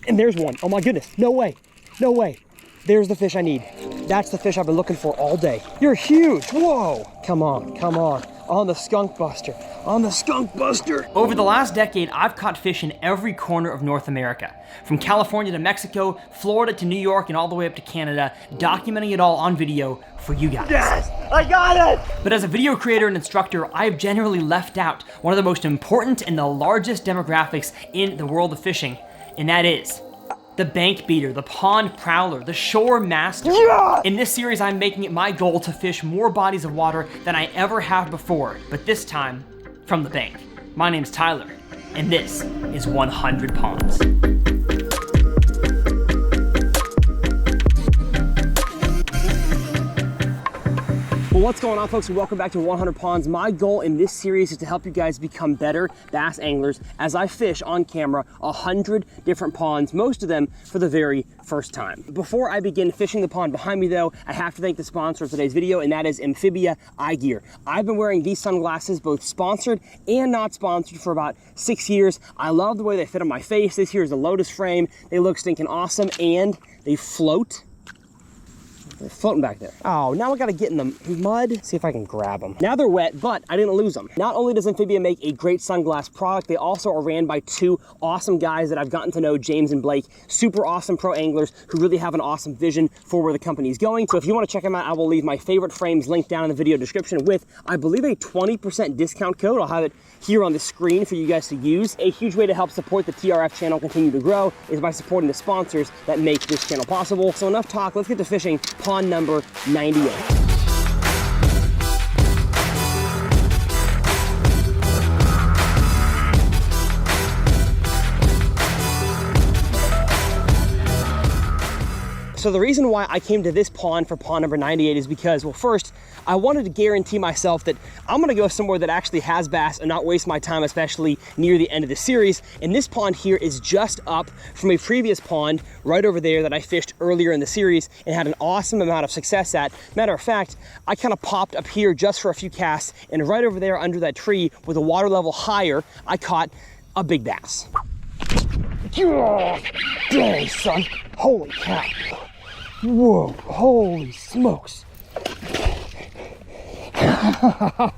And there's one. Oh my goodness, no way, no way. There's the fish I need. That's the fish I've been looking for all day. You're huge, whoa. Come on, come on. On the skunk buster, on the skunk buster. Over the last decade, I've caught fish in every corner of North America. From California to Mexico, Florida to New York, and all the way up to Canada, documenting it all on video for you guys. Yes, I got it! But as a video creator and instructor, I've generally left out one of the most important and the largest demographics in the world of fishing, and that is the bank beater, the pond prowler, the shore master. Yeah! In this series, I'm making it my goal to fish more bodies of water than I ever have before, but this time, from the bank. My name's Tyler, and this is 100 Ponds. Well, what's going on, folks, and welcome back to 100 Ponds. My goal in this series is to help you guys become better bass anglers as I fish on camera 100 different ponds, most of them for the very first time. Before I begin fishing the pond behind me, though, I have to thank the sponsor of today's video, and that is Amphibia Eyegear. I've been wearing these sunglasses, both sponsored and not sponsored, for about 6 years. I love the way they fit on my face. This here is a Lotus frame. They look stinking awesome, and they float. They're floating back there. Oh, now I gotta get in the mud. See if I can grab them. Now they're wet, but I didn't lose them. Not only does Amphibia make a great sunglass product, they also are ran by two awesome guys that I've gotten to know, James and Blake. Super awesome pro anglers who really have an awesome vision for where the company is going. So if you wanna check them out, I will leave my favorite frames linked down in the video description with, I believe, a 20% discount code. I'll have it here on the screen for you guys to use. A huge way to help support the TRF channel continue to grow is by supporting the sponsors that make this channel possible. So enough talk, let's get to fishing pond number 98. So the reason why I came to this pond for pond number 98 is because, well, first, I wanted to guarantee myself that I'm gonna go somewhere that actually has bass and not waste my time, especially near the end of the series. And this pond here is just up from a previous pond right over there that I fished earlier in the series and had an awesome amount of success at. Matter of fact, I kind of popped up here just for a few casts, and right over there under that tree with the water level higher, I caught a big bass. Dang, son, holy cow. Whoa, holy smokes.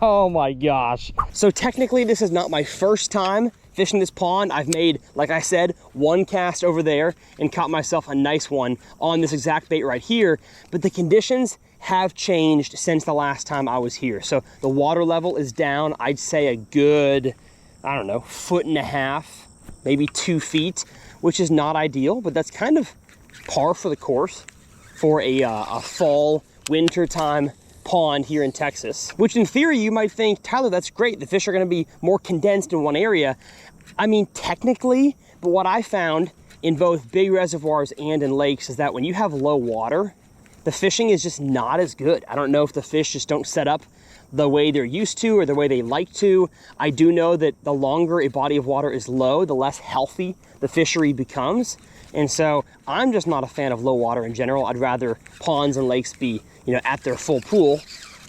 Oh my gosh. So technically this is not my first time fishing this pond. I've made, like I said, one cast over there and caught myself a nice one on this exact bait right here, but the conditions have changed since the last time I was here. So the water level is down, I'd say a good, I don't know, 1.5 feet, maybe 2 feet, which is not ideal, but that's kind of par for the course for a fall, winter time pond here in Texas, which in theory you might think, Tyler, that's great. The fish are gonna be more condensed in one area. I mean, technically, but what I found in both big reservoirs and in lakes is that when you have low water, the fishing is just not as good. I don't know if the fish just don't set up the way they're used to or the way they like to. I do know that the longer a body of water is low, the less healthy the fishery becomes. And so I'm just not a fan of low water in general. I'd rather ponds and lakes be, you know, at their full pool,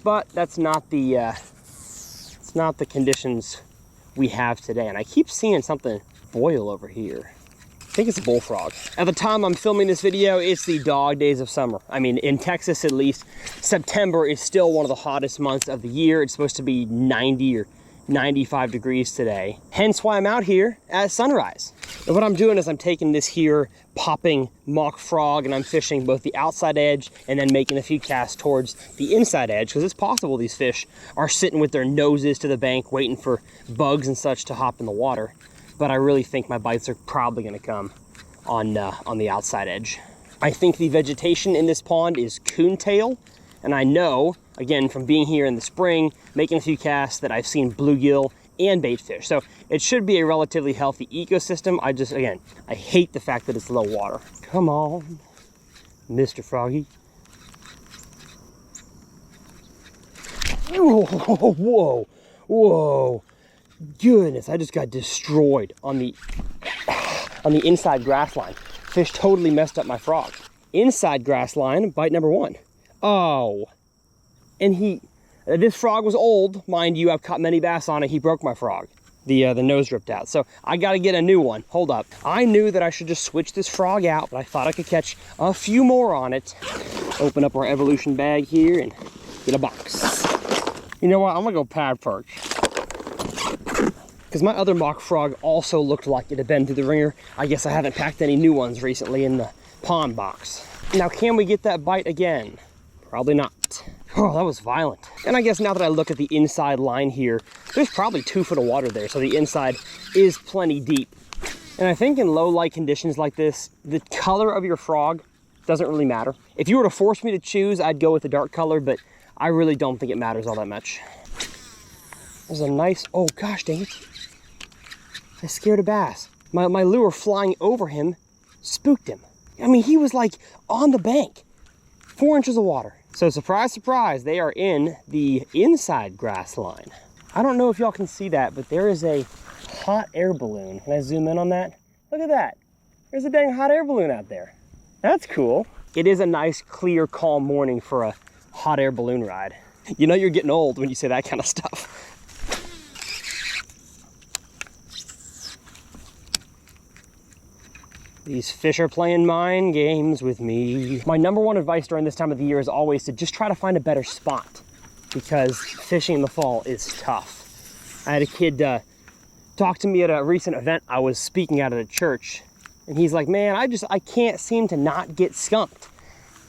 but that's not the, it's not the conditions we have today. And I keep seeing something boil over here. I think it's a bullfrog. At the time I'm filming this video, it's the dog days of summer. I mean, in Texas at least, September is still one of the hottest months of the year. It's supposed to be 90 or 95 degrees today. Hence why I'm out here at sunrise. And what I'm doing is I'm taking this here popping Mach frog and I'm fishing both the outside edge and then making a few casts towards the inside edge, because it's possible these fish are sitting with their noses to the bank waiting for bugs and such to hop in the water. But I really think my bites are probably gonna come on the outside edge. I think the vegetation in this pond is coontail, and I know, again, from being here in the spring, making a few casts, that I've seen bluegill and baitfish. So it should be a relatively healthy ecosystem. I hate the fact that it's low water. Come on, Mr. Froggy. Whoa, whoa, whoa. Goodness, I just got destroyed on the inside grass line. Fish totally messed up my frog. Inside grass line, bite number 1. Oh, and this frog was old, mind you. I've caught many bass on it. He broke my frog. the nose ripped out. So I got to get a new one. Hold up. I knew that I should just switch this frog out, but I thought I could catch a few more on it. Open up our evolution bag here and get a box. You know what? I'm gonna go pad perch, because my other Mach frog also looked like it had been through the ringer. I guess I haven't packed any new ones recently in the pond box. Now, can we get that bite again? Probably not. Oh, that was violent. And I guess now that I look at the inside line here, there's probably 2 foot of water there, so the inside is plenty deep. And I think in low light conditions like this, the color of your frog doesn't really matter. If you were to force me to choose, I'd go with the dark color, but I really don't think it matters all that much. There's a nice, oh gosh dang it. I scared a bass. My lure flying over him spooked him. I mean, he was like on the bank, 4 inches of water. So surprise, surprise, they are in the inside grass line. I don't know if y'all can see that, but there is a hot air balloon. Can I zoom in on that? Look at that. There's a dang hot air balloon out there. That's cool. It is a nice, clear, calm morning for a hot air balloon ride. You know you're getting old when you say that kind of stuff. These fish are playing mind games with me. My number one advice during this time of the year is always to just try to find a better spot, because fishing in the fall is tough. I had a kid talk to me at a recent event I was speaking at a church, and he's like, man, I can't seem to not get skunked.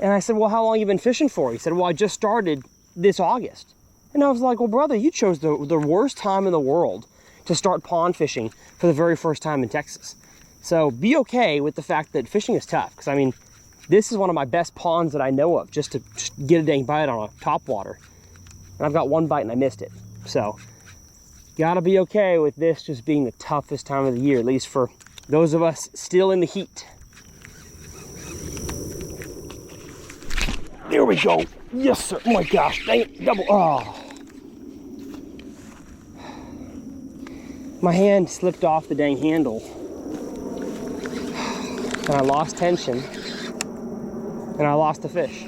And I said, well, how long have you been fishing for? He said, well, I just started this August. And I was like, well, brother, you chose the worst time in the world to start pond fishing for the very first time in Texas. So be okay with the fact that fishing is tough, because I mean, this is one of my best ponds that I know of, just to get a dang bite on a topwater. And I've got one bite and I missed it. So gotta be okay with this just being the toughest time of the year, at least for those of us still in the heat. There we go. Yes, sir. Oh my gosh, dang it, double, oh. My hand slipped off the dang handle. And I lost tension, and I lost the fish.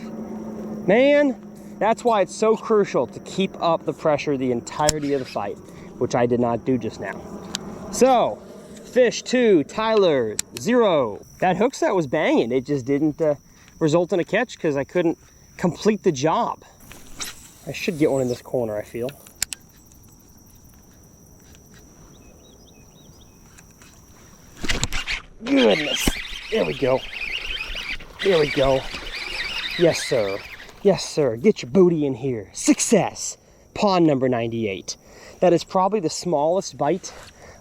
Man, that's why it's so crucial to keep up the pressure the entirety of the fight, which I did not do just now. So, fish 2, Tyler 0. That hook set was banging. It just didn't result in a catch because I couldn't complete the job. I should get one in this corner, I feel. Goodness. There we go. There we go. Yes, sir. Yes, sir. Get your booty in here. Success. Pond number 98. That is probably the smallest bite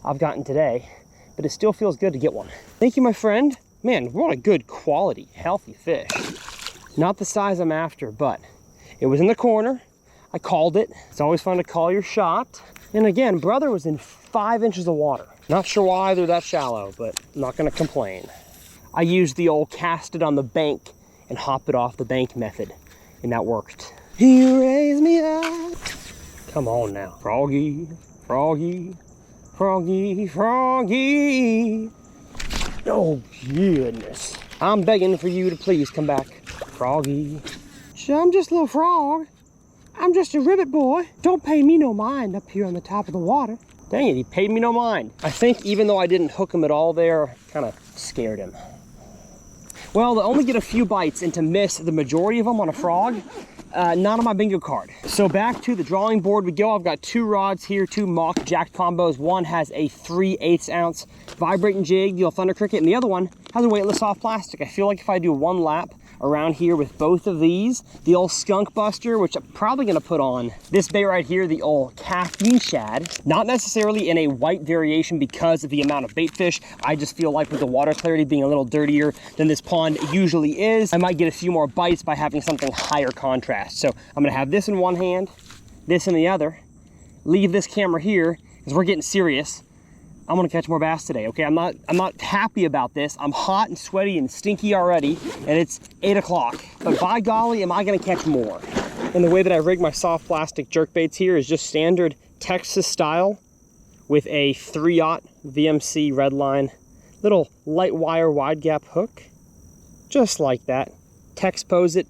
I've gotten today, but it still feels good to get one. Thank you, my friend. Man, what a good quality, healthy fish. Not the size I'm after, but it was in the corner. I called it. It's always fun to call your shot. And again, brother was in 5 inches of water. Not sure why they're that shallow, but I'm not gonna complain. I used the old cast it on the bank and hop it off the bank method, and that worked. You raise me up. Come on now. Froggy, froggy, froggy, froggy. Oh, goodness. I'm begging for you to please come back. Froggy. I'm just a little frog. I'm just a ribbit boy. Don't pay me no mind up here on the top of the water. Dang it, he paid me no mind. I think even though I didn't hook him at all there, I kind of scared him. Well, to only get a few bites and to miss the majority of them on a frog, not on my bingo card. So back to the drawing board we go. I've got 2 rods here, 2 Mach jacked combos. One has a 3/8 ounce vibrating jig, the old Thunder Cricket, and the other one has a weightless soft plastic. I feel like if I do one lap around here with both of these, the old Skunk Buster, which I'm probably gonna put on this bait right here, the old Caffeine Shad, not necessarily in a white variation because of the amount of bait fish. I just feel like with the water clarity being a little dirtier than this pond usually is, I might get a few more bites by having something higher contrast. So I'm gonna have this in one hand, this in the other, leave this camera here, because we're getting serious. I'm gonna catch more bass today, okay? I'm not happy about this. I'm hot and sweaty and stinky already, and it's 8 o'clock. But by golly, am I gonna catch more? And the way that I rig my soft plastic jerk baits here is just standard Texas style with a 3/0 VMC Redline, little light wire wide gap hook, just like that. Tex pose it,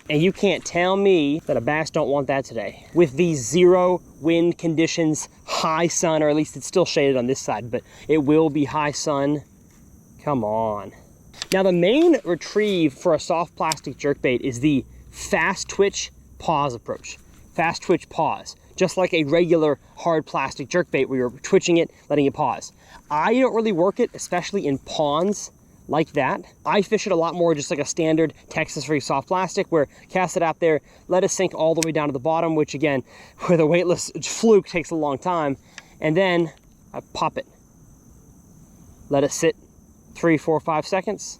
And you can't tell me that a bass don't want that today. With these 0 wind conditions, high sun, or at least it's still shaded on this side, but it will be high sun. Come on. Now the main retrieve for a soft plastic jerkbait is the fast twitch pause approach. Fast twitch pause. Just like a regular hard plastic jerkbait where you're twitching it, letting it pause. I don't really work it, especially in ponds like that. I fish it a lot more just like a standard Texas free soft plastic, where cast it out there, let it sink all the way down to the bottom, which again, with a weightless fluke takes a long time. And then I pop it. Let it sit 3, 4, 5 seconds.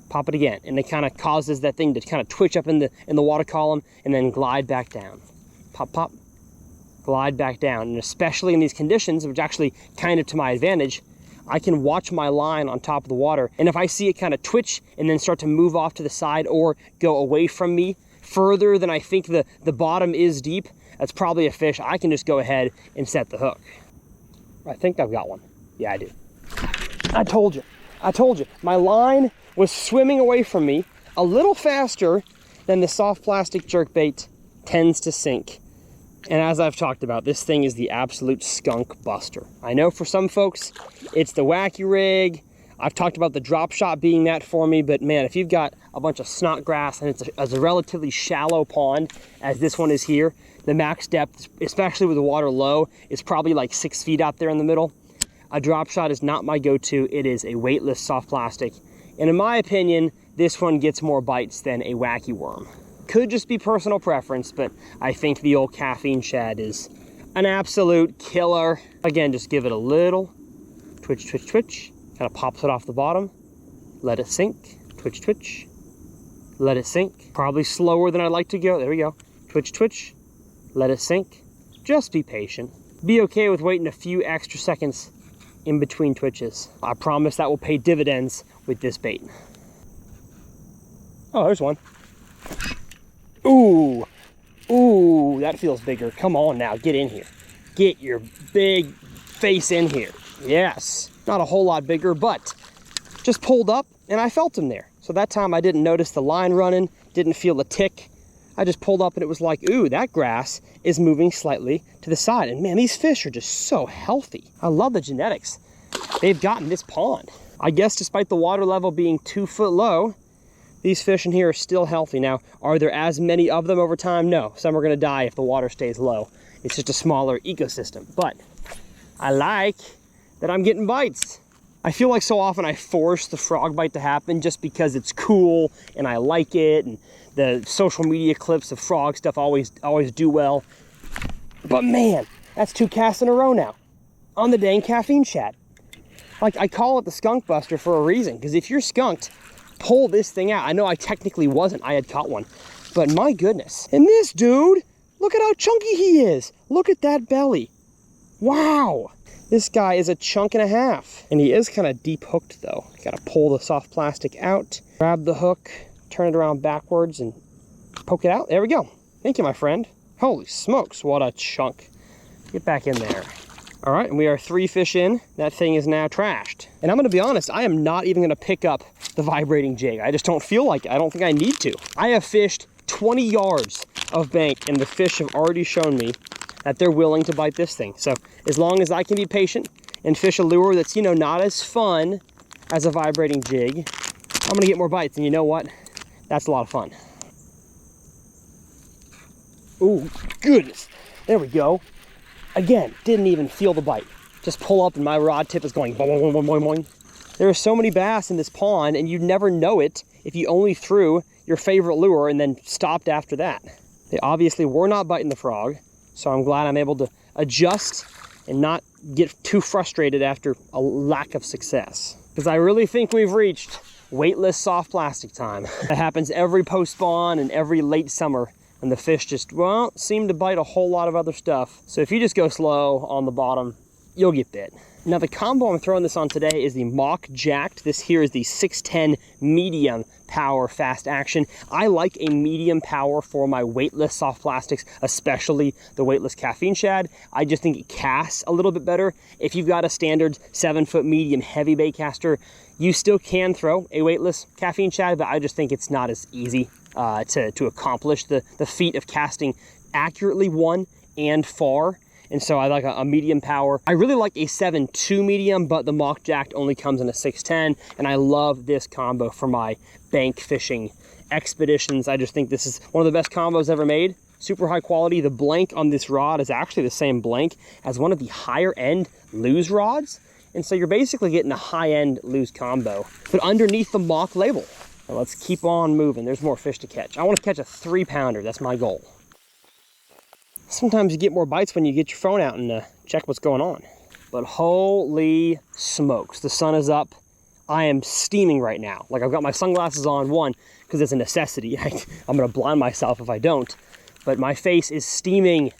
Pop it again. And it kind of causes that thing to kind of twitch up in the water column and then glide back down. Pop, pop, glide back down. And especially in these conditions, which actually kind of to my advantage, I can watch my line on top of the water. And if I see it kind of twitch and then start to move off to the side or go away from me further than I think the bottom is deep, that's probably a fish. I can just go ahead and set the hook. I think I've got one. Yeah, I do. I told you. I told you. My line was swimming away from me a little faster than the soft plastic jerkbait tends to sink. And as I've talked about, this thing is the absolute skunk buster. I know for some folks, it's the wacky rig. I've talked about the drop shot being that for me, but man, if you've got a bunch of snot grass and it's a relatively shallow pond, as this one is here, the max depth, especially with the water low, is probably like 6 feet out there in the middle. A drop shot is not my go-to. It is a weightless soft plastic. And in my opinion, this one gets more bites than a wacky worm. Could just be personal preference, but I think the old caffeine shad is an absolute killer. Again, just give it a little twitch, twitch, twitch. Kind of pops it off the bottom. Let it sink. Twitch, twitch. Let it sink. Probably slower than I'd like to go. There we go. Twitch, twitch. Let it sink. Just be patient. Be okay with waiting a few extra seconds in between twitches. I promise that will pay dividends with this bait. Oh, there's one. Ooh, ooh, that feels bigger. Come on now, get in here. Get your big face in here. Yes, not a whole lot bigger, but just pulled up and I felt him there. So that time I didn't notice the line running, didn't feel the tick. I just pulled up and it was like, ooh, that grass is moving slightly to the side. And man, these fish are just so healthy. I love the genetics they've got in this pond. I guess despite the water level being 2 foot low, these fish in here are still healthy. Now, are there as many of them over time? No, some are gonna die if the water stays low. It's just a smaller ecosystem. But I like that I'm getting bites. I feel like so often I force the frog bite to happen just because it's cool and I like it, and the social media clips of frog stuff always do well. But man, that's 2 casts in a row now on the dang caffeine shad. Like, I call it the skunk buster for a reason, because if you're skunked, pull this thing out. I know I technically wasn't, I had caught one, but my goodness. And this dude, look at how chunky he is. Look at that belly. Wow. This guy is a chunk and a half. And he is kind of deep hooked though. Gotta pull the soft plastic out, grab the hook, turn it around backwards and poke it out. There we go. Thank you, my friend. Holy smokes, what a chunk. Get back in there. All right, and we are 3 fish in. That thing is now trashed. And I'm gonna be honest, I am not even gonna pick up the vibrating jig. I just don't feel like it. I don't think I need to. I have fished 20 yards of bank and the fish have already shown me that they're willing to bite this thing. So as long as I can be patient and fish a lure that's, you know, not as fun as a vibrating jig, I'm gonna get more bites. And you know what? That's a lot of fun. Ooh, goodness. There we go. Again, didn't even feel the bite. Just pull up and my rod tip is going boing, boing, boing, boing, boing. There are so many bass in this pond and you'd never know it if you only threw your favorite lure and then stopped after that. They obviously were not biting the frog, so I'm glad I'm able to adjust and not get too frustrated after a lack of success. Because I really think we've reached weightless soft plastic time. That happens every post-spawn and every late summer. And the fish just, well, seem to bite a whole lot of other stuff. So if you just go slow on the bottom, you'll get bit. Now the combo I'm throwing this on today is the Mach jacked. This here is the 610 medium power fast action. I like a medium power for my weightless soft plastics, especially the weightless caffeine shad. I just think it casts a little bit better. If you've got a standard 7-foot medium heavy bait caster, you still can throw a weightless caffeine shad, but I just think it's not as easy to accomplish the feat of casting accurately, one, and far. And so I like a medium power. I really like a 7.2 medium, but the Mach jacked only comes in a 610, and I love this combo for my bank fishing expeditions. I just think this is one of the best combos ever made. Super high quality. The blank on this rod is actually the same blank as one of the higher end lose rods. And so you're basically getting a high-end lose combo, but underneath the Mach label. Now let's keep on moving. There's more fish to catch. I want to catch a 3-pounder. That's my goal. Sometimes you get more bites when you get your phone out and check what's going on. But holy smokes, the sun is up. I am steaming right now. Like, I've got my sunglasses on, one, because it's a necessity. I'm gonna blind myself if I don't. But my face is steaming.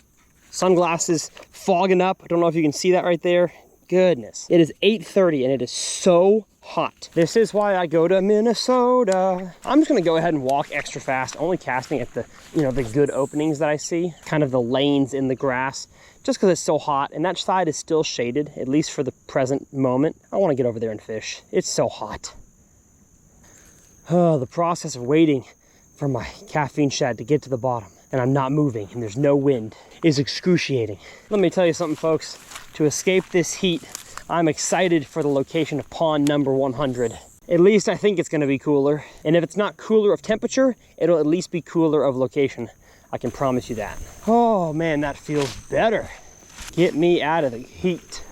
Sunglasses fogging up. I don't know if you can see that right there. Goodness. It is 8:30 and it is so hot. This is why I go to Minnesota. I'm just gonna go ahead and walk extra fast, only casting at the, the good openings that I see, kind of the lanes in the grass, just because it's so hot. And that side is still shaded, at least for the present moment. I want to get over there and fish. It's so hot. Oh, the process of waiting for my caffeine shad to get to the bottom, and I'm not moving, and there's no wind, is excruciating. Let me tell you something, folks. To escape this heat, I'm excited for the location of pond number 100. At least I think it's gonna be cooler. And if it's not cooler of temperature, it'll at least be cooler of location. I can promise you that. Oh man, that feels better. Get me out of the heat.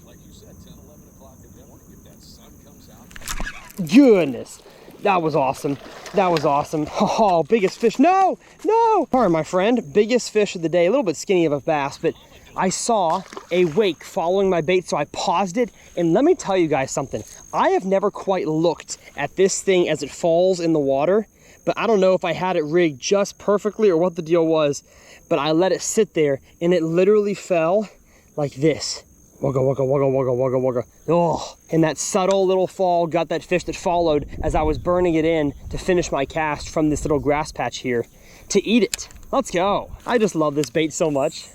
Like you said, 10, 11 o'clock in the morning, if that sun comes out. Goodness, that was awesome. That was awesome. Oh, biggest fish. No, no. All right, my friend, biggest fish of the day. A little bit skinny of a bass, but I saw a wake following my bait, so I paused it. And let me tell you guys something. I have never quite looked at this thing as it falls in the water, but I don't know if I had it rigged just perfectly or what the deal was, but I let it sit there and it literally fell like this. Wugga, wugga, wugga, wugga, wugga, wugga. Oh, and that subtle little fall got that fish that followed as I was burning it in to finish my cast from this little grass patch here to eat it. Let's go. I just love this bait so much.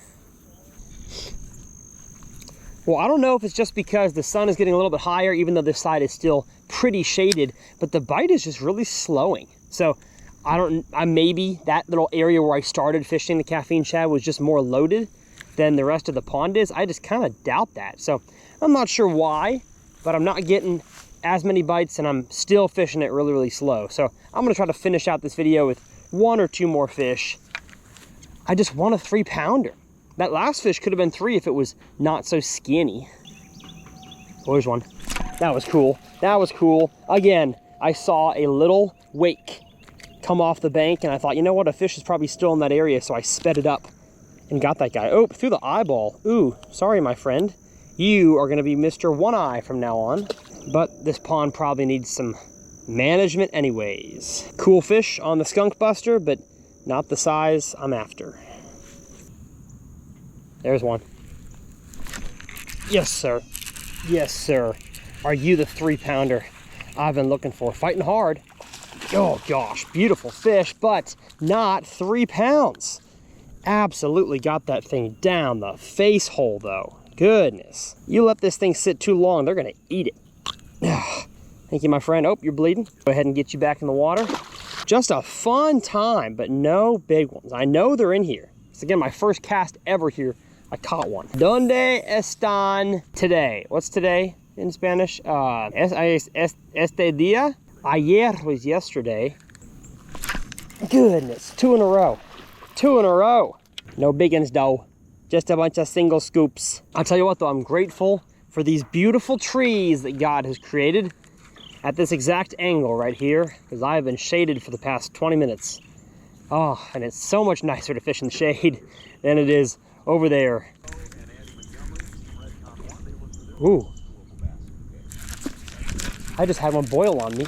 Well, I don't know if it's just because the sun is getting a little bit higher, even though this side is still pretty shaded, but the bite is just really slowing. So maybe that little area where I started fishing the caffeine shad was just more loaded than the rest of the pond is. I just kind of doubt that. So I'm not sure why, but I'm not getting as many bites and I'm still fishing it really, really slow. So I'm gonna try to finish out this video with 1 or 2 more fish. I just want a 3-pounder. That last fish could have been 3 if it was not so skinny. Oh, there's one. That was cool. That was cool. Again, I saw a little wake come off the bank and I thought, you know what, a fish is probably still in that area, so I sped it up and got that guy. Oh, through the eyeball. Ooh, sorry, my friend. You are gonna be Mr. One Eye from now on. But this pond probably needs some management anyways. Cool fish on the skunk buster, but not the size I'm after. There's one. Yes, sir. Yes, sir. Are you the 3-pounder I've been looking for? Fighting hard. Oh gosh, beautiful fish, but not 3 pounds. Absolutely got that thing down the face hole though. Goodness. You let this thing sit too long, they're gonna eat it. Thank you, my friend. Oh, you're bleeding. Go ahead and get you back in the water. Just a fun time, but no big ones. I know they're in here. It's again my first cast ever here. I caught one. ¿Dónde están today? What's today in Spanish? Este día? Ayer was yesterday. Goodness, 2 in a row. 2 in a row. No big ones though. Just a bunch of single scoops. I'll tell you what though, I'm grateful for these beautiful trees that God has created at this exact angle right here, because I have been shaded for the past 20 minutes. Oh, and it's so much nicer to fish in the shade than it is over there. Ooh. I just had one boil on me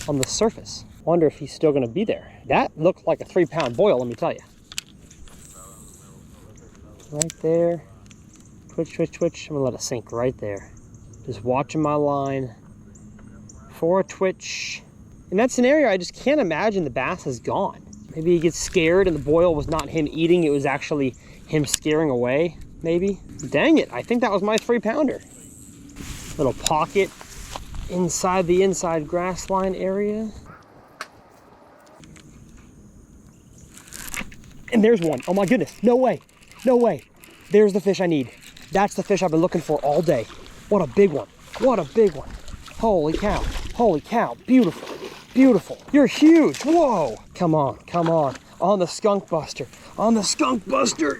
on the surface. Wonder if he's still gonna be there. That looked like a 3-pound boil, let me tell you. Right there. Twitch, twitch, twitch. I'm gonna let it sink right there. Just watching my line for a twitch. In that scenario, I just can't imagine the bass is gone. Maybe he gets scared and the boil was not him eating, it was actually him scaring away, maybe. Dang it, I think that was my 3-pounder. Little pocket inside the inside grass line area. And there's one. Oh my goodness, no way, no way. There's the fish I need. That's the fish I've been looking for all day. What a big one, what a big one. Holy cow, beautiful, beautiful. You're huge, whoa. Come on, on the skunk buster,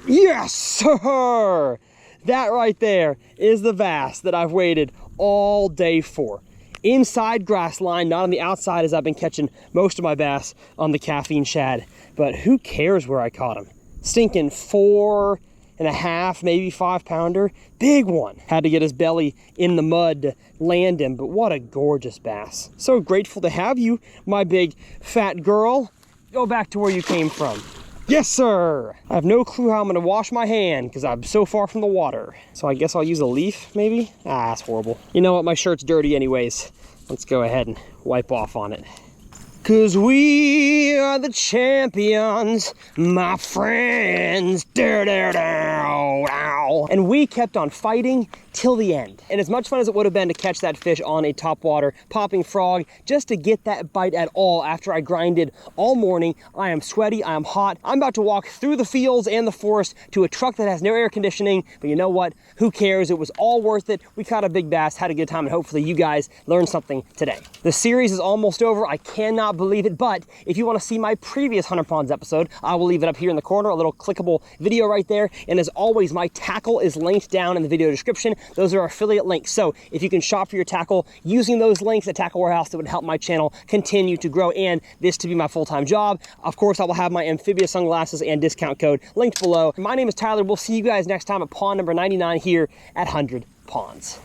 yes, sir. That right there is the bass that I've waited all day for. Inside grass line, not on the outside, as I've been catching most of my bass on the caffeine shad. But who cares where I caught him? Stinking 4.5, maybe 5-pounder. Big one. Had to get his belly in the mud to land him, but what a gorgeous bass. So grateful to have you, my big fat girl. Go back to where you came from. Yes, sir. I have no clue how I'm gonna wash my hand because I'm so far from the water. So I guess I'll use a leaf, maybe? Ah, that's horrible. You know what, my shirt's dirty anyways. Let's go ahead and wipe off on it. 'Cause we are the champions, my friends. And we kept on fighting till the end. And as much fun as it would have been to catch that fish on a topwater popping frog, just to get that bite at all after I grinded all morning, I am sweaty, I am hot. I'm about to walk through the fields and the forest to a truck that has no air conditioning, but you know what? Who cares? It was all worth it. We caught a big bass, had a good time, and hopefully you guys learned something today. The series is almost over. I cannot believe it, but if you want to see my previous 100 Ponds episode, I will leave it up here in the corner, a little clickable video right there. And as always, my tackle is linked down in the video description. Those are our affiliate links. So if you can shop for your tackle using those links at Tackle Warehouse, that would help my channel continue to grow and this to be my full-time job. Of course, I will have my Amphibia sunglasses and discount code linked below. My name is Tyler. We'll see you guys next time at pond number 99 here at 100 Ponds.